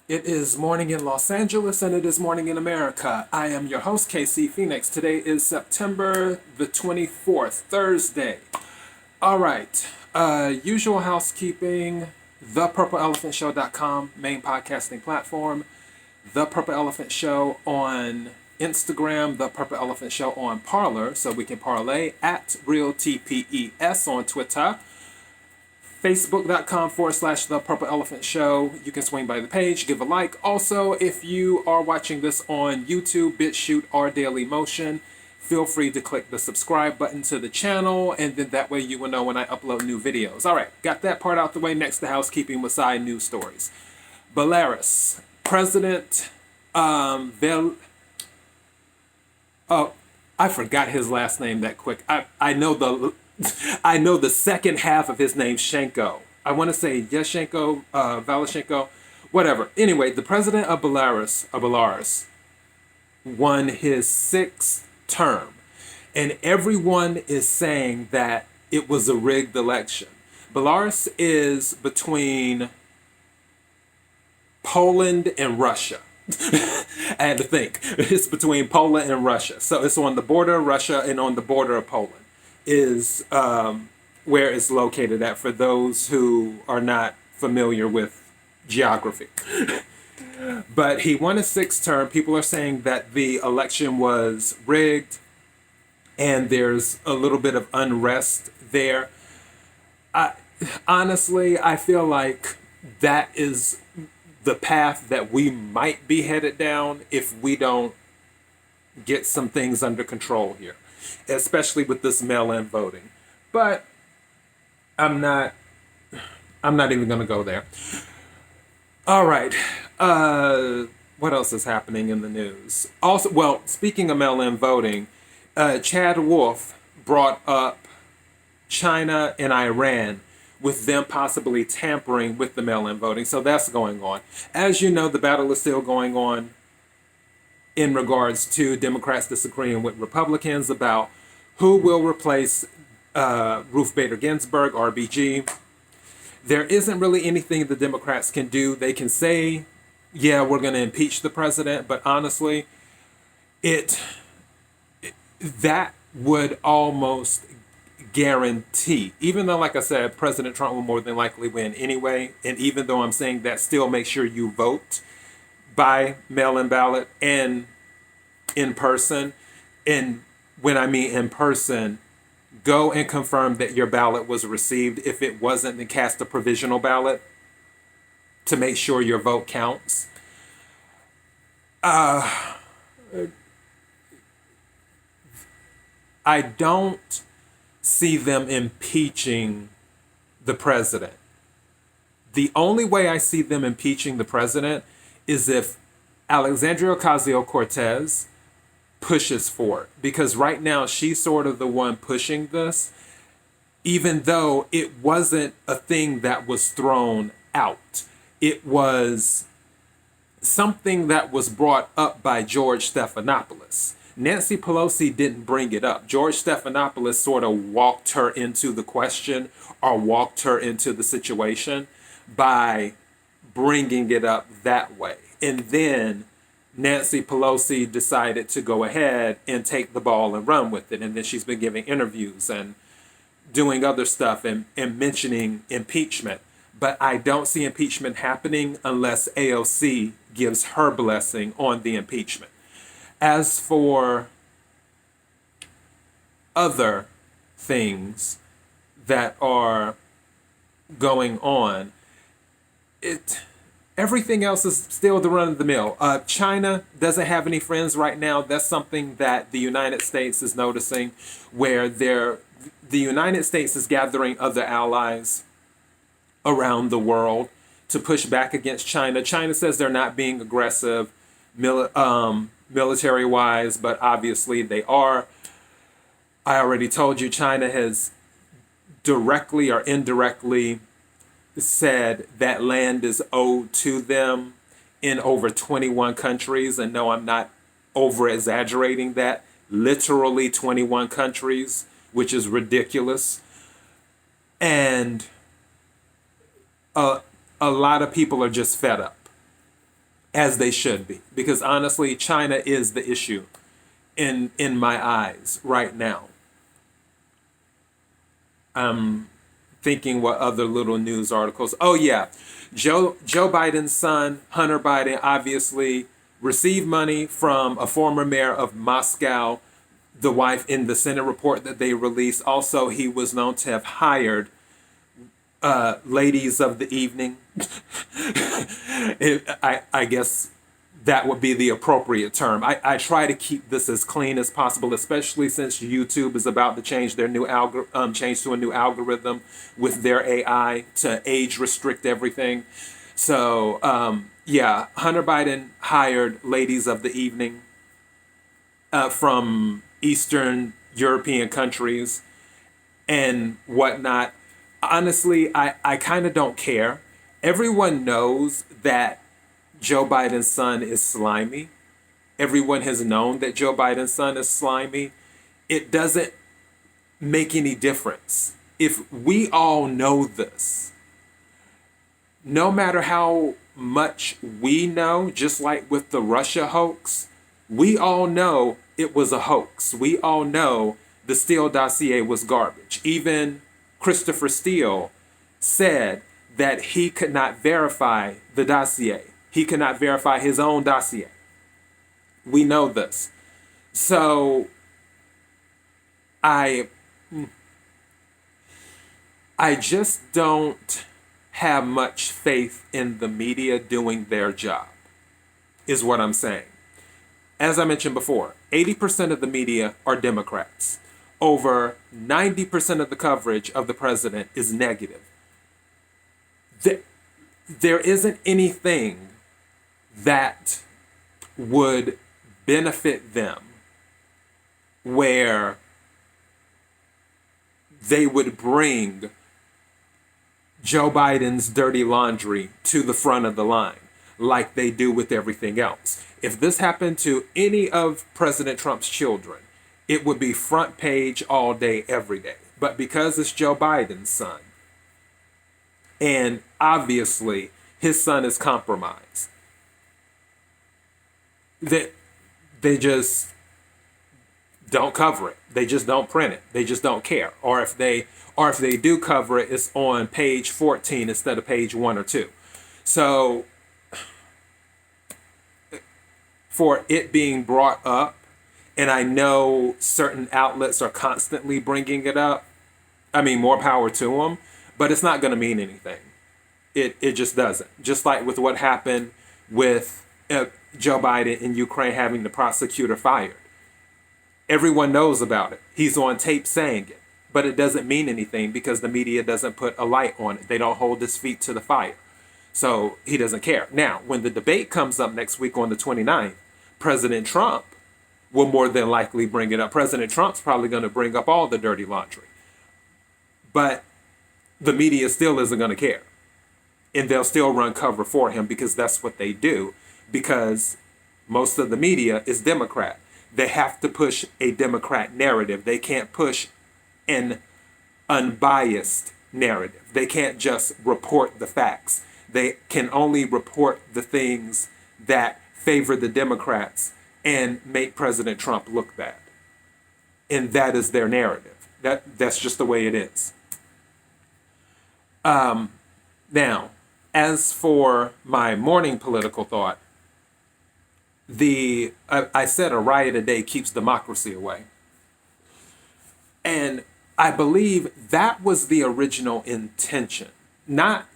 It is morning in Los Angeles and it is morning in America. I am your host, KC Phoenix. Today is September the 24th, Thursday. All right. Usual housekeeping, thepurpleelephantshow.com, main podcasting platform, The Purple Elephant Show on Instagram, The Purple Elephant Show on Parler, so we can parlay, at RealTPES on Twitter. Facebook.com/The Purple Elephant Show. You can swing by the page, give a like. Also, if you are watching this on YouTube, BitChute, or Daily Motion, feel free to click the subscribe button to the channel, and then that way you will know when I upload new videos. All right, got that part out the way. Next to housekeeping with side news stories. Belarus, President oh, I forgot his last name that quick. I know the second half of his name, Shenko. I want to say Yashenko, Valashenko, whatever. Anyway, the president of Belarus, won his sixth term, and everyone is saying that it was a rigged election. Belarus is between Poland and Russia. I had to think. It's between Poland and Russia. So it's on the border of Russia and on the border of Poland is where it's located at, for those who are not familiar with geography. But he won his sixth term. People are saying that the election was rigged and there's a little bit of unrest there. Honestly, I feel like that is the path that we might be headed down if we don't get some things under control here, especially with this mail-in voting. But I'm not even going to go there. All right. What else is happening in the news? Also, well, speaking of mail-in voting, Chad Wolf brought up China and Iran with them possibly tampering with the mail-in voting. So that's going on. As you know, the battle is still going on in regards to Democrats disagreeing with Republicans about who will replace Ruth Bader Ginsburg, RBG. There isn't really anything the Democrats can do. They can say, yeah, we're going to impeach the president, but honestly, that would almost guarantee, even though, like I said, President Trump will more than likely win anyway, and even though I'm saying that, still make sure you vote by mail-in ballot and in person. And when I mean in person, go and confirm that your ballot was received. If it wasn't, then cast a provisional ballot to make sure your vote counts. I don't see them impeaching the president. The only way I see them impeaching the president is if Alexandria Ocasio-Cortez pushes for it. Because right now she's sort of the one pushing this, even though it wasn't a thing that was thrown out. It was something that was brought up by George Stephanopoulos. Nancy Pelosi didn't bring it up. George Stephanopoulos sort of walked her into the question or walked her into the situation by bringing it up that way. And then Nancy Pelosi decided to go ahead and take the ball and run with it. And then she's been giving interviews and doing other stuff and mentioning impeachment. But I don't see impeachment happening unless AOC gives her blessing on the impeachment. As for other things that are going on, everything else is still the run of the mill. China doesn't have any friends right now. That's something that the United States is noticing, where the United States is gathering other allies around the world to push back against China. China says they're not being aggressive military-wise, but obviously they are. I already told you China has directly or indirectly said that land is owed to them in over 21 countries. And no, I'm not over-exaggerating that. Literally 21 countries, which is ridiculous. And a lot of people are just fed up. as they should be. Because honestly, China is the issue in my eyes right now. Thinking what other little news articles. Oh yeah, Joe Biden's son, Hunter Biden, obviously received money from a former mayor of Moscow, the wife, in the Senate report that they released. Also, he was known to have hired ladies of the evening. I guess that would be the appropriate term. I try to keep this as clean as possible, especially since YouTube is about to change their new change to a new algorithm with their AI to age restrict everything. So yeah, Hunter Biden hired ladies of the evening from Eastern European countries and whatnot. Honestly, I kind of don't care. Everyone knows that Joe Biden's son is slimy. Everyone has known that Joe Biden's son is slimy. It doesn't make any difference. If we all know this, no matter how much we know, just like with the Russia hoax, we all know it was a hoax. We all know the Steele dossier was garbage. Even Christopher Steele said that he could not verify the dossier. He could not verify his own dossier. We know this. So I just don't have much faith in the media doing their job, is what I'm saying. As I mentioned before, 80% of the media are Democrats. Over 90% of the coverage of the president is negative. There isn't anything that would benefit them where they would bring Joe Biden's dirty laundry to the front of the line like they do with everything else. If this happened to any of President Trump's children, it would be front page all day, every day. But because it's Joe Biden's son, and obviously his son is compromised, that they just don't cover it. They just don't print it. They just don't care. Or if they do cover it, it's on page 14 instead of page 1 or 2. So for it being brought up, and I know certain outlets are constantly bringing it up, I mean, more power to them, but it's not going to mean anything. It just doesn't. Just like with what happened with Joe Biden in Ukraine having the prosecutor fired. Everyone knows about it. He's on tape saying it, but it doesn't mean anything because the media doesn't put a light on it. They don't hold his feet to the fire. So he doesn't care. Now, when the debate comes up next week on the 29th, President Trump will more than likely bring it up. President Trump's probably going to bring up all the dirty laundry. But the media still isn't going to care. And they'll still run cover for him because that's what they do. Because most of the media is Democrat. They have to push a Democrat narrative. They can't push an unbiased narrative. They can't just report the facts. They can only report the things that favor the Democrats and make President Trump look bad. And that is their narrative. That's just the way it is. Now, as for my morning political thought, I said a riot a day keeps democracy away. And I believe that was the original intention. Not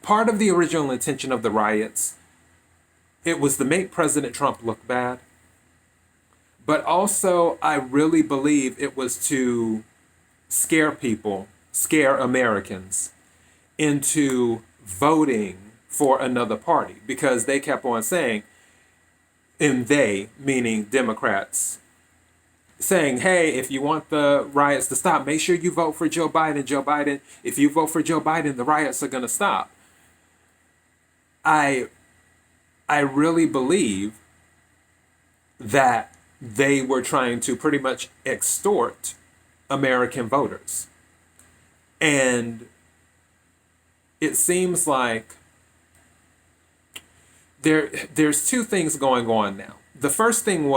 part of the original intention of the riots. It was to make President Trump look bad. But also, I really believe it was to scare people, scare Americans into voting for another party. Because they kept on saying, and they, meaning Democrats, saying, hey, if you want the riots to stop, make sure you vote for Joe Biden. Joe Biden, if you vote for Joe Biden, the riots are going to stop. I really believe that they were trying to pretty much extort American voters. And it seems like there's two things going on now. The first thing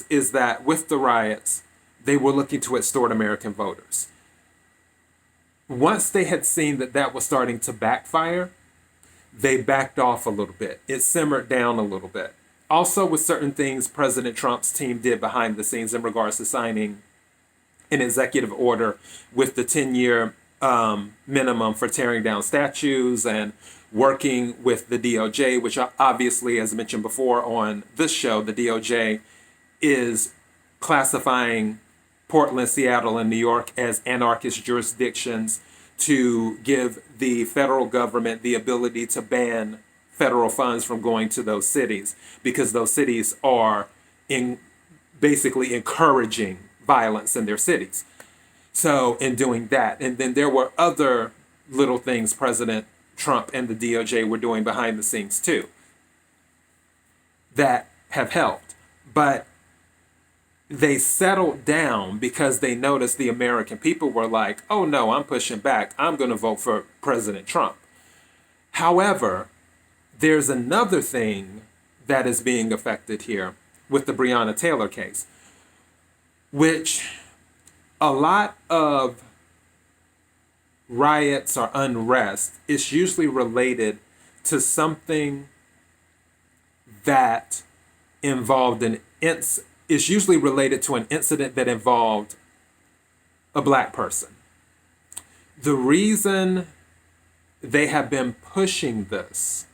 is that with the riots, they were looking to extort American voters. Once they had seen that that was starting to backfire, they backed off a little bit. It simmered down a little bit. Also, with certain things President Trump's team did behind the scenes in regards to signing an executive order with the 10-year minimum for tearing down statues and working with the DOJ, which obviously, as mentioned before on this show, the DOJ is classifying Portland, Seattle, and New York as anarchist jurisdictions to give the federal government the ability to ban federal funds from going to those cities because those cities are basically encouraging violence in their cities. So in doing that, and then there were other little things President Trump and the DOJ were doing behind the scenes too that have helped. But they settled down because they noticed the American people were like, oh no, I'm pushing back. I'm going to vote for President Trump. However, there's another thing that is being affected here with the Breonna Taylor case, which a lot of riots or unrest is usually related to something that involved is usually related to an incident that involved a black person. The reason they have been pushing this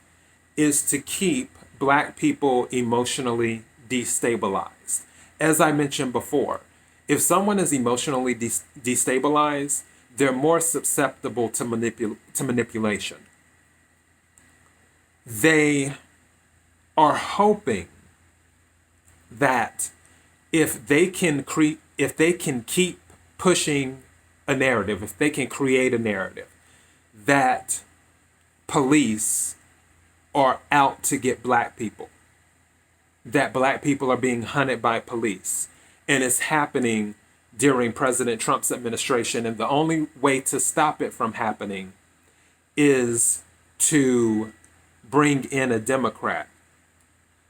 is to keep black people emotionally destabilized. As I mentioned before, if someone is emotionally destabilized, they're more susceptible to manipulation. They are hoping that if they can keep pushing a narrative, if they can create a narrative that police are out to get black people, that black people are being hunted by police, and it's happening during President Trump's administration, and the only way to stop it from happening is to bring in a Democrat.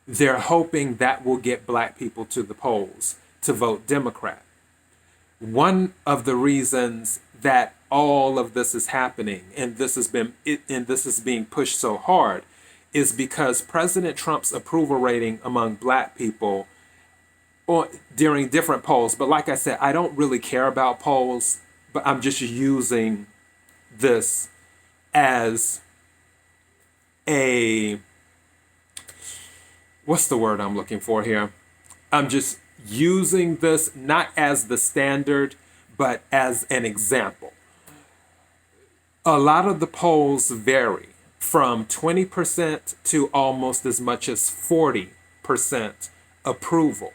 They're hoping that will get black people to the polls to vote Democrat. One of the reasons that all of this is happening and this is being pushed so hard is because President Trump's approval rating among black people during different polls, but like I said, I don't really care about polls, but I'm just using this as what's the word I'm looking for here? I'm just using this not as the standard, but as an example. A lot of the polls vary from 20% to almost as much as 40% approval.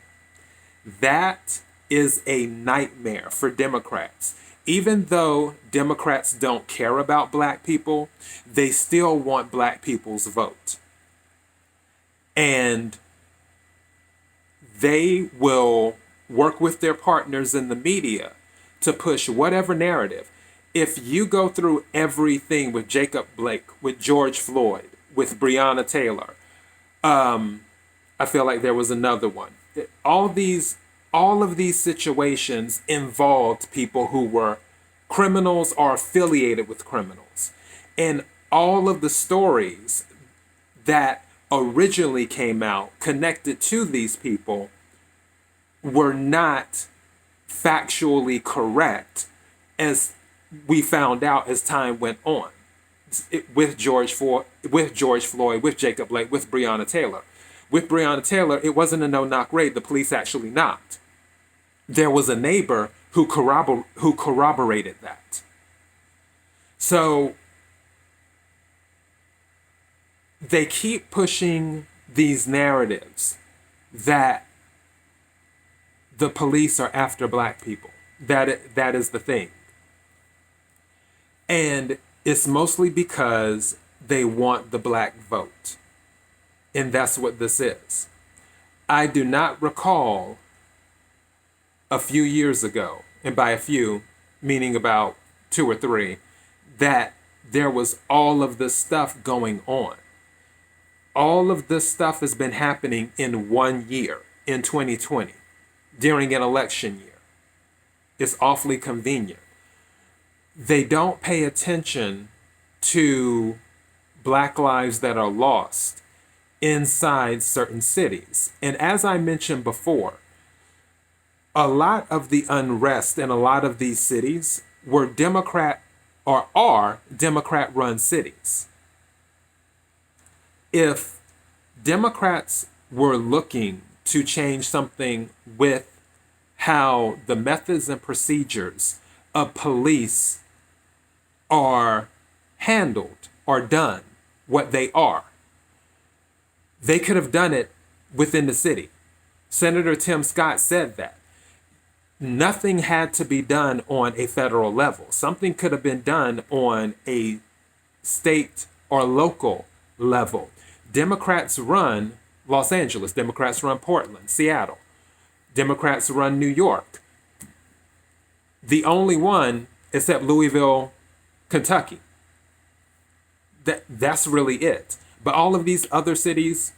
That is a nightmare for Democrats. Even though Democrats don't care about black people, they still want black people's vote. And they will work with their partners in the media to push whatever narrative. If you go through everything with Jacob Blake, with George Floyd, with Breonna Taylor, I feel like there was another one. All of these situations involved people who were criminals or affiliated with criminals. And all of the stories that originally came out connected to these people were not factually correct, as we found out as time went on with George Floyd, with Jacob Blake, with Breonna Taylor. With Breonna Taylor, it wasn't a no-knock raid. The police actually knocked. There was a neighbor who corroborated that. So they keep pushing these narratives that the police are after black people. That is the thing. And it's mostly because they want the black vote. And that's what this is. I do not recall a few years ago, and by a few, meaning about 2 or 3, that there was all of this stuff going on. all of this stuff has been happening in 1 year, in 2020, during an election year. It's awfully convenient. They don't pay attention to Black lives that are lost inside certain cities. And as I mentioned before, a lot of the unrest in a lot of these cities were Democrat or are Democrat run cities. If Democrats were looking to change something with how the methods and procedures of police are handled or done, what they are, they could have done it within the city. Senator Tim Scott said that. Nothing had to be done on a federal level. Something could have been done on a state or local level. Democrats run Los Angeles. Democrats run Portland, Seattle. Democrats run New York. The only one except Louisville, Kentucky. That's really it. But all of these other cities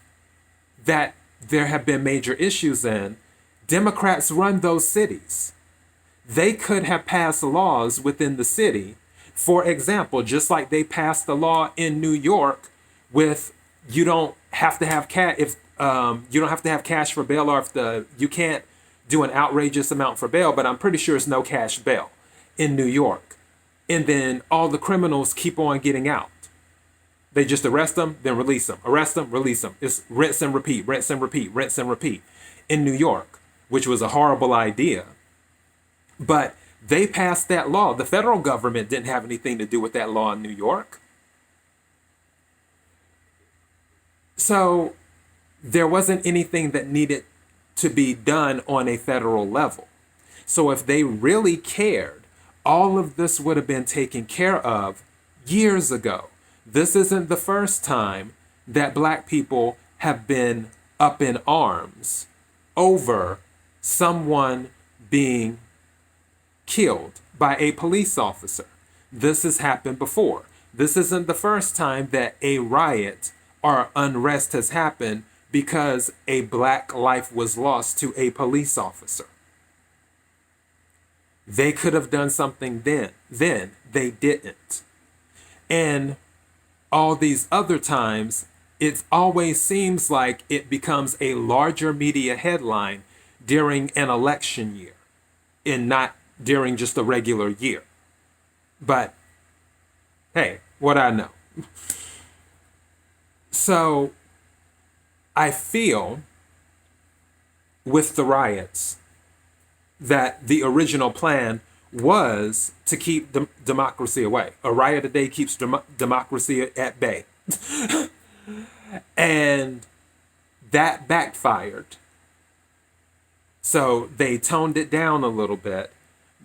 that there have been major issues in, Democrats run those cities. They could have passed laws within the city. For example, just like they passed the law in New York with you don't have to have cash if you don't have to have cash for bail, or if you can't do an outrageous amount for bail, but I'm pretty sure it's no cash bail in New York. And then all the criminals keep on getting out. They just arrest them, then release them. Arrest them, release them. It's rinse and repeat, rinse and repeat, rinse and repeat. In New York, which was a horrible idea. But they passed that law. The federal government didn't have anything to do with that law in New York. So there wasn't anything that needed to be done on a federal level. So if they really cared, all of this would have been taken care of years ago. This isn't the first time that Black people have been up in arms over someone being killed by a police officer. This has happened before. This isn't the first time that a riot or unrest has happened because a Black life was lost to a police officer. They could have done something then they didn't. And all these other times, it always seems like it becomes a larger media headline during an election year and not during just a regular year. But hey, what I know. So I feel with the riots that the original plan was to keep democracy away. A riot a day keeps democracy at bay. And that backfired. So they toned it down a little bit.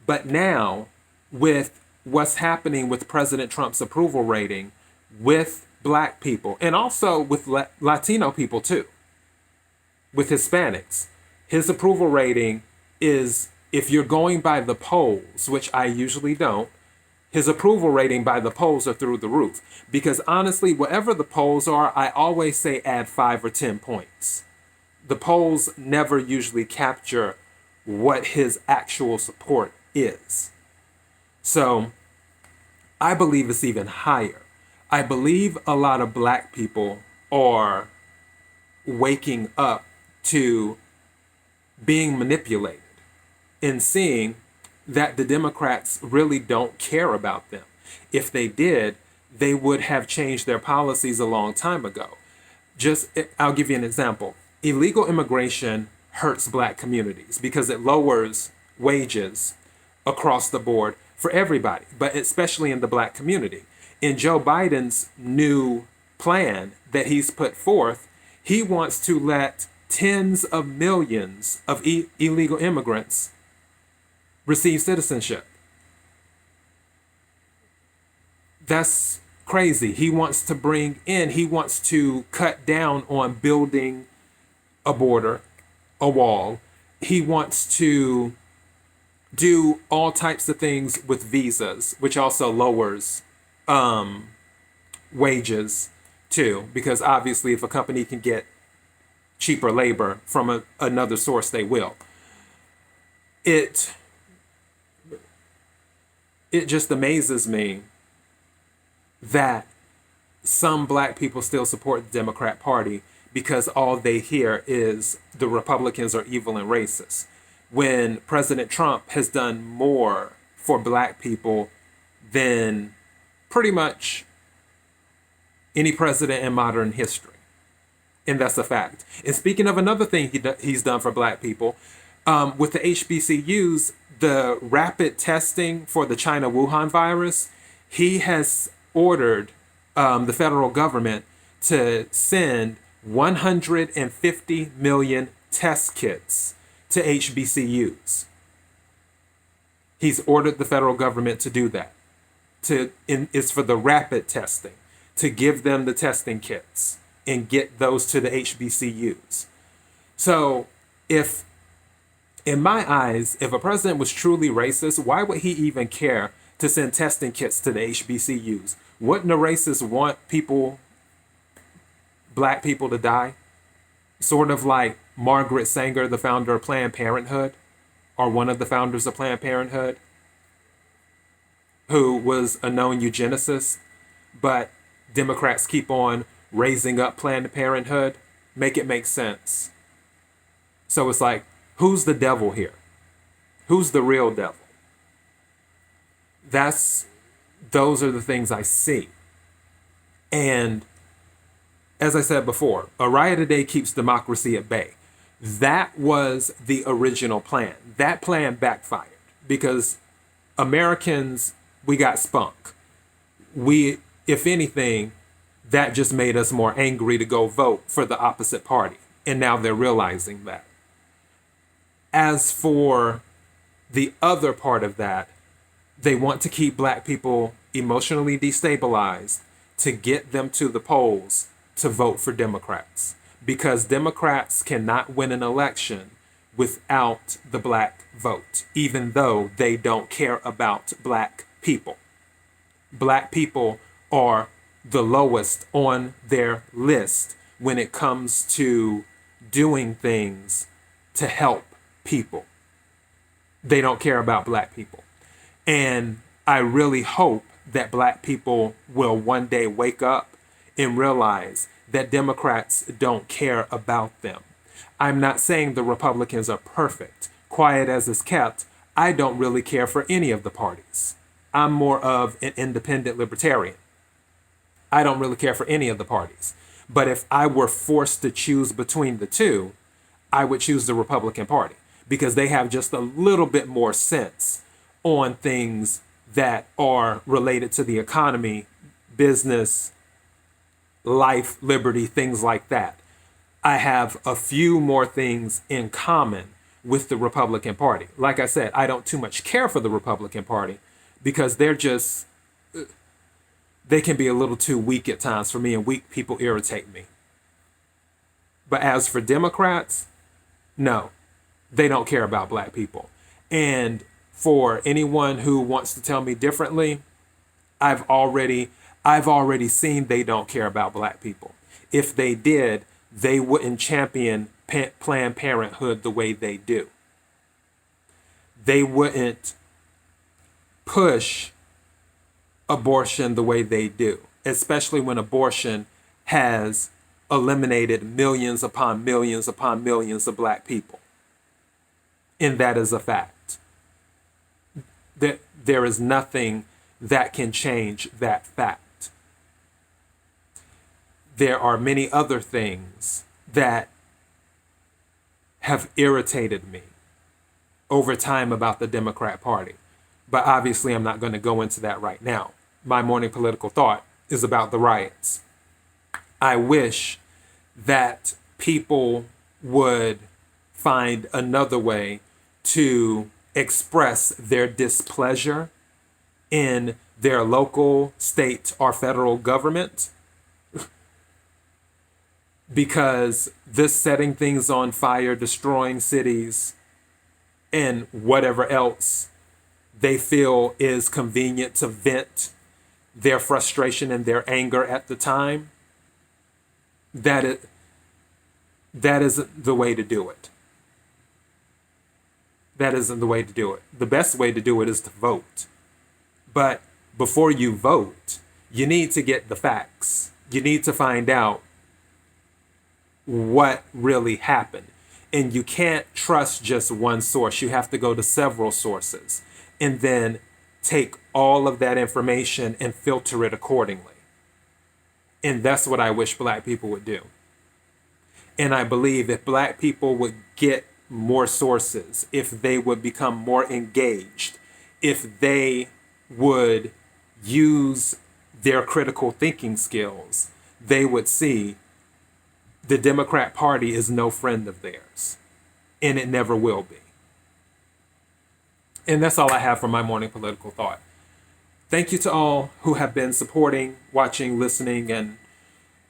But now, with what's happening with President Trump's approval rating, with Black people, and also with Latino people too, with Hispanics, his approval rating is, if you're going by the polls, which I usually don't, his approval rating by the polls are through the roof. Because honestly, whatever the polls are, I always say add 5 or 10 points. The polls never usually capture what his actual support is. So I believe it's even higher. I believe a lot of Black people are waking up to being manipulated and seeing that the Democrats really don't care about them. If they did, they would have changed their policies a long time ago. I'll give you an example. Illegal immigration hurts Black communities because it lowers wages across the board for everybody, but especially in the Black community. In Joe Biden's new plan that he's put forth, he wants to let tens of millions of illegal immigrants receive citizenship. That's crazy. He wants to cut down on building a border, a wall. He wants to do all types of things with visas, which also lowers wages too, because obviously if a company can get cheaper labor from another source, they will. It just amazes me that some black people still support the Democrat Party because all they hear is the Republicans are evil and racist. When President Trump has done more for black people than pretty much any president in modern history. And that's a fact. And speaking of another thing he's done for black people, with the HBCUs, the rapid testing for the China Wuhan virus, he has ordered the federal government to send 150 million test kits to HBCUs. He's ordered the federal government to do that. It's for the rapid testing, to give them the testing kits and get those to the HBCUs. So if, in my eyes, if a president was truly racist, why would he even care to send testing kits to the HBCUs? Wouldn't a racist want black people to die? Sort of like Margaret Sanger, the founder of Planned Parenthood, or one of the founders of Planned Parenthood, who was a known eugenicist, but Democrats keep on raising up Planned Parenthood. Make it make sense. So it's like, who's the devil here? Who's the real devil? Those are the things I see. And as I said before, a riot a day keeps democracy at bay. That was the original plan. That plan backfired because Americans, we got spunk. If anything, that just made us more angry to go vote for the opposite party. And now they're realizing that. As for the other part of that, they want to keep black people emotionally destabilized to get them to the polls to vote for Democrats. Because Democrats cannot win an election without the black vote, even though they don't care about black people. Black people are the lowest on their list when it comes to doing things to help people. They don't care about black people. And I really hope that black people will one day wake up and realize that Democrats don't care about them. I'm not saying the Republicans are perfect. Quiet as is kept, I don't really care for any of the parties. I'm more of an independent libertarian. I don't really care for any of the parties. But if I were forced to choose between the two, I would choose the Republican Party because they have just a little bit more sense on things that are related to the economy, business, life, liberty, things like that. I have a few more things in common with the Republican Party. Like I said, I don't too much care for the Republican Party because they can be a little too weak at times for me, and weak people irritate me. But as for Democrats, no, they don't care about black people. And for anyone who wants to tell me differently, I've already seen they don't care about black people. If they did, they wouldn't champion Planned Parenthood the way they do. They wouldn't push abortion the way they do, especially when abortion has eliminated millions upon millions upon millions of black people. And that is a fact. That there is nothing that can change that fact. There are many other things that have irritated me over time about the Democrat Party. But obviously, I'm not going to go into that right now. My morning political thought is about the riots. I wish that people would find another way to express their displeasure in their local, state, or federal government, because this setting things on fire, destroying cities, and whatever else they feel is convenient to vent their frustration and their anger at the time, that that isn't the way to do it. That isn't the way to do it. The best way to do it is to vote. But before you vote, you need to get the facts. You need to find out what really happened. And you can't trust just one source. You have to go to several sources and then take all of that information and filter it accordingly. And that's what I wish black people would do. And I believe if black people would get more sources, if they would become more engaged, if they would use their critical thinking skills, they would see the Democrat Party is no friend of theirs, and it never will be. And that's all I have for my morning political thought. Thank you to all who have been supporting, watching, listening, and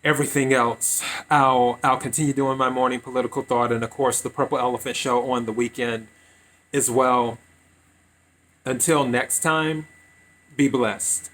everything else. I'll continue doing my morning political thought, and of course the Purple Elephant Show on the weekend as well. Until next time, be blessed.